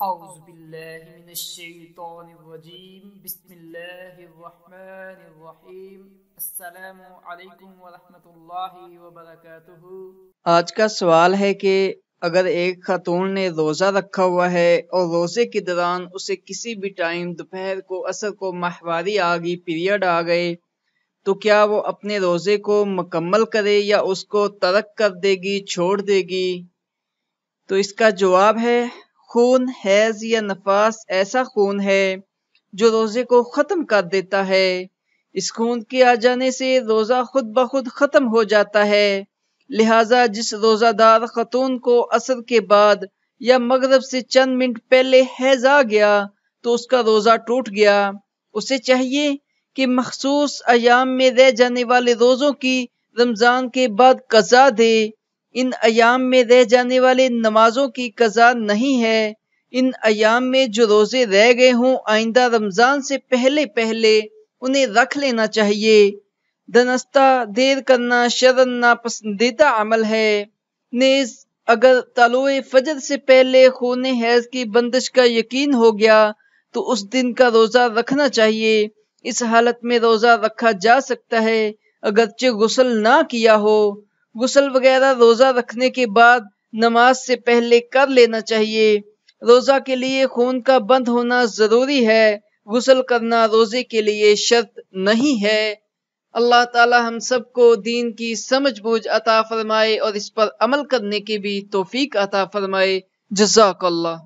اعوذ باللہ من الشیطان الرجیم بسم اللہ الرحمن الرحیم السلام علیکم ورحمۃ اللہ وبرکاتہ۔ آج کا سوال ہے کہ اگر ایک خاتون نے روزہ رکھا ہوا ہے اور روزے کے دوران اسے کسی بھی ٹائم دوپہر کو عصر کو ماہواری آ گئی، پیریڈ آ گئے، تو کیا وہ اپنے روزے کو مکمل کرے یا اس کو ترک کر دے گی، چھوڑ دے گی؟ تو اس کا جواب ہے خون، حیض یا نفاس ایسا خون ہے جو روزے کو ختم کر دیتا ہے۔ اس خون کے آ جانے سے روزہ خود بخود ختم ہو جاتا ہے، لہٰذا جس روزہ دار خاتون کو عصر کے بعد یا مغرب سے چند منٹ پہلے حیض آ گیا تو اس کا روزہ ٹوٹ گیا۔ اسے چاہیے کہ مخصوص ایام میں رہ جانے والے روزوں کی رمضان کے بعد قضا دے۔ ان ایام میں رہ جانے والے نمازوں کی قضا نہیں ہے۔ ان ایام میں جو روزے رہ گئے ہوں آئندہ رمضان سے پہلے انہیں رکھ لینا چاہیے۔ دنستہ دیر کرنا شرعاً ناپسندیدہ عمل ہے۔ نیز اگر طلوع فجر سے پہلے خون حیض کی بندش کا یقین ہو گیا تو اس دن کا روزہ رکھنا چاہیے۔ اس حالت میں روزہ رکھا جا سکتا ہے اگرچہ غسل نہ کیا ہو۔ غسل وغیرہ روزہ رکھنے کے بعد نماز سے پہلے کر لینا چاہیے۔ روزہ کے لیے خون کا بند ہونا ضروری ہے، غسل کرنا روزے کے لیے شرط نہیں ہے۔ اللہ تعالی ہم سب کو دین کی سمجھ بوجھ عطا فرمائے اور اس پر عمل کرنے کی بھی توفیق عطا فرمائے۔ جزاک اللہ۔